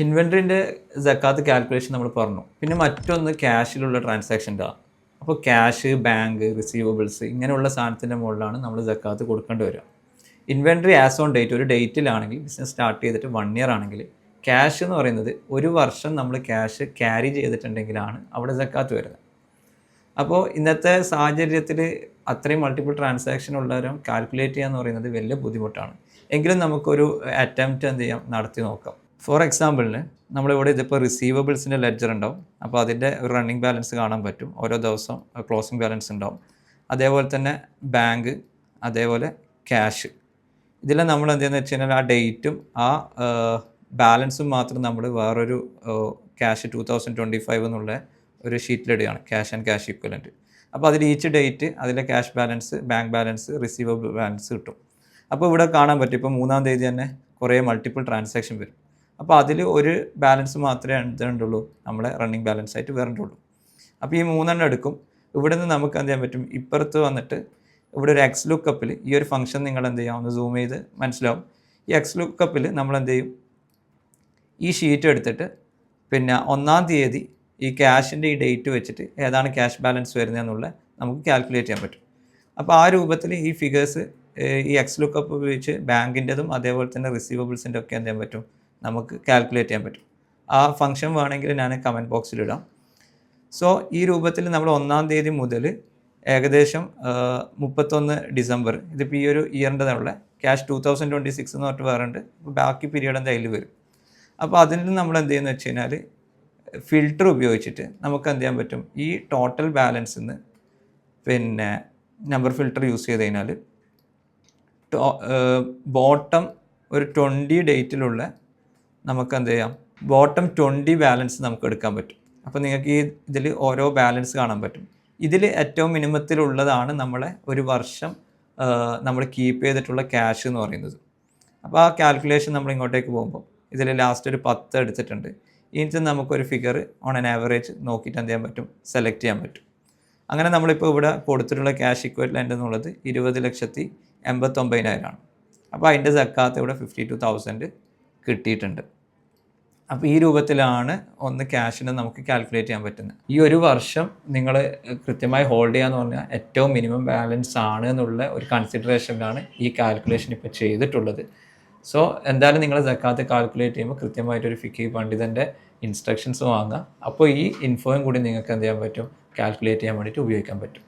ഇൻവെൻട്രീൻ്റെ സക്കാത്ത് calculation നമ്മൾ പറഞ്ഞു. പിന്നെ മറ്റൊന്ന് ക്യാഷിലുള്ള ട്രാൻസാക്ഷൻ്റെ. അപ്പോൾ ക്യാഷ്, ബാങ്ക്, റിസീവബിൾസ് ഇങ്ങനെയുള്ള സാധനത്തിൻ്റെ മുകളിലാണ് നമ്മൾ സക്കാത്ത് കൊടുക്കേണ്ടി വരിക. ഇൻവെൻട്രി ആസ് ഓൺ ഡേറ്റ് ഒരു ഡേറ്റിലാണെങ്കിൽ ബിസിനസ് സ്റ്റാർട്ട് ചെയ്തിട്ട് 1 ഇയർ ആണെങ്കിൽ ക്യാഷ് എന്ന് പറയുന്നത് ഒരു വർഷം നമ്മൾ ക്യാഷ് ക്യാരി ചെയ്തിട്ടുണ്ടെങ്കിലാണ് അവിടെ സക്കാത്ത് വരുന്നത്. അപ്പോൾ ഇന്നത്തെ സാഹചര്യത്തിൽ അത്രയും മൾട്ടിപ്പിൾ ട്രാൻസാക്ഷൻ ഉള്ളവരും കാൽക്കുലേറ്റ് ചെയ്യുക എന്ന് പറയുന്നത് വലിയ ബുദ്ധിമുട്ടാണ്. എങ്കിലും നമുക്കൊരു അറ്റംപ്റ്റ് എന്ത് ചെയ്യാം, നടത്തി നോക്കാം. ഫോർ എക്സാമ്പിളിന് നമ്മളിവിടെ ഇതിപ്പോൾ റിസീവബിൾസിൻ്റെ ലെഡ്ജർ ഉണ്ടാവും. അപ്പോൾ അതിൻ്റെ ഒരു റണ്ണിങ് ബാലൻസ് കാണാൻ പറ്റും. ഓരോ ദിവസം ക്ലോസിംഗ് ബാലൻസ് ഉണ്ടാവും. അതേപോലെ തന്നെ ബാങ്ക്, അതേപോലെ ക്യാഷ്. ഇതിൽ നമ്മൾ എന്തെന്ന് വെച്ച് കഴിഞ്ഞാൽ ആ ഡേറ്റും ആ ബാലൻസും മാത്രം നമ്മൾ വേറൊരു ക്യാഷ് 2025 എന്നുള്ള ഒരു ഷീറ്റിലിടുകയാണ്, ക്യാഷ് ആൻഡ് ക്യാഷ് ഇക്വലൻറ്റ്. അപ്പോൾ അതിൽ ഈച്ച് ഡേറ്റ് അതിലെ cash balance, bank balance, receivable balance കിട്ടും. അപ്പോൾ ഇവിടെ കാണാൻ പറ്റും ഇപ്പോൾ 3-ാം തീയതി തന്നെ കുറേ മൾട്ടിപ്പിൾ ട്രാൻസാക്ഷൻ വരും. അപ്പോൾ അതിൽ ഒരു ബാലൻസ് മാത്രമേ എന്തുണ്ടുള്ളൂ, നമ്മളെ റണ്ണിങ് ബാലൻസ് ആയിട്ട് വരണ്ടുള്ളൂ. അപ്പോൾ ഈ 3 എടുക്കും. ഇവിടെ നിന്ന് നമുക്ക് എന്ത് ചെയ്യാൻ പറ്റും, ഇപ്പുറത്ത് വന്നിട്ട് ഇവിടെ ഒരു എക്സ് ലുക്കപ്പിൽ ഈ ഒരു ഫംഗ്ഷൻ നിങ്ങൾ എന്ത് ചെയ്യാം, ഒന്ന് സൂം ചെയ്ത് മനസ്സിലാവും. ഈ എക്സ് ലുക്കപ്പിൽ നമ്മൾ എന്ത് ചെയ്യും, ഈ ഷീറ്റ് എടുത്തിട്ട് പിന്നെ 1-ാം തീയതി ഈ ക്യാഷിൻ്റെ ഈ ഡേറ്റ് വെച്ചിട്ട് ഏതാണ് ക്യാഷ് ബാലൻസ് വരുന്നതെന്നുള്ള നമുക്ക് കാൽക്കുലേറ്റ് ചെയ്യാൻ പറ്റും. അപ്പോൾ ആ രൂപത്തിൽ ഈ ഫിഗേഴ്സ് ഈ എക്സ് ലുക്കപ്പ് ഉപയോഗിച്ച് ബാങ്കിൻ്റെതും അതേപോലെ തന്നെ റിസീവബിൾസിൻ്റെ ഒക്കെ എന്ത് ചെയ്യാൻ പറ്റും, നമുക്ക് കാൽക്കുലേറ്റ് ചെയ്യാൻ പറ്റും. ആ ഫംഗ്ഷൻ വേണമെങ്കിൽ ഞാൻ കമൻറ്റ് ബോക്സിലിടാം. സോ ഈ രൂപത്തിൽ നമ്മൾ 1-ാം തീയതി മുതൽ ഏകദേശം 31 ഡിസംബർ, ഇതിപ്പോൾ ഈ ഒരു ഇയറിൻ്റെതാണുള്ള ക്യാഷ് 2026 എന്ന് പറഞ്ഞിട്ട് വേറെ ഉണ്ട്. അപ്പോൾ ബാക്കി പീരീഡ് എന്താ അതിൽ വരും. അപ്പോൾ അതിൽ നിന്ന് നമ്മൾ എന്ത് ചെയ്യുന്നത് വെച്ച് കഴിഞ്ഞാൽ ഫിൽറ്റർ ഉപയോഗിച്ചിട്ട് നമുക്ക് എന്ത് ചെയ്യാൻ പറ്റും, ഈ ടോട്ടൽ ബാലൻസിൽ നിന്ന് പിന്നെ നമ്പർ ഫിൽറ്റർ യൂസ് ചെയ്ത് കഴിഞ്ഞാൽ ബോട്ടം ഒരു 20 ഡേറ്റിലുള്ള നമുക്ക് എന്ത് ചെയ്യാം, ബോട്ടം 20 ബാലൻസ് നമുക്ക് എടുക്കാൻ പറ്റും. അപ്പോൾ നിങ്ങൾക്ക് ഈ ഇതിൽ ഓരോ ബാലൻസ് കാണാൻ പറ്റും. ഇതിൽ ഏറ്റവും മിനിമത്തിലുള്ളതാണ് നമ്മളെ ഒരു വർഷം നമ്മൾ കീപ്പ് ചെയ്തിട്ടുള്ള ക്യാഷ് എന്ന് പറയുന്നത്. അപ്പോൾ ആ കാൽക്കുലേഷൻ നമ്മൾ ഇങ്ങോട്ടേക്ക് പോകുമ്പോൾ ഇതിൽ ലാസ്റ്റ് ഒരു 10 എടുത്തിട്ടുണ്ട്. ഇതിന് നമുക്കൊരു ഫിഗർ ഓൺ ആൻ ആവറേജ് നോക്കിയിട്ട് എന്ത് ചെയ്യാൻ പറ്റും, സെലക്ട് ചെയ്യാൻ പറ്റും. അങ്ങനെ നമ്മളിപ്പോൾ ഇവിടെ കൊടുത്തിട്ടുള്ള ക്യാഷ് ഇക്വലൻ്റ് എന്നുള്ളത് 20,89,000 ആണ്. അപ്പോൾ അതിൻ്റെ സക്കാത്ത് ഇവിടെ 52,000 കിട്ടിയിട്ടുണ്ട്. അപ്പോൾ ഈ രൂപത്തിലാണ് ഒന്ന് ക്യാഷിനെ നമുക്ക് കാൽക്കുലേറ്റ് ചെയ്യാൻ പറ്റുന്നത്. ഈ ഒരു വർഷം നിങ്ങൾ കൃത്യമായി ഹോൾഡ് ചെയ്യാന്ന് പറഞ്ഞാൽ ഏറ്റവും മിനിമം ബാലൻസ് ആണ് എന്നുള്ള ഒരു കൺസിഡറേഷനിലാണ് ഈ കാൽക്കുലേഷൻ ഇപ്പോൾ ചെയ്തിട്ടുള്ളത്. സോ എന്തായാലും നിങ്ങൾ സക്കാത്ത് കാൽക്കുലേറ്റ് ചെയ്യുമ്പോൾ കൃത്യമായിട്ടൊരു ഫിഖി പണ്ഡിതൻ്റെ ഇൻസ്ട്രക്ഷൻസ് വാങ്ങുക. അപ്പോൾ ഈ ഇൻഫോയും കൂടി നിങ്ങൾക്ക് എന്ത് ചെയ്യാൻ പറ്റും, കാൽക്കുലേറ്റ് ചെയ്യാൻ വേണ്ടിയിട്ട് ഉപയോഗിക്കാൻ പറ്റും.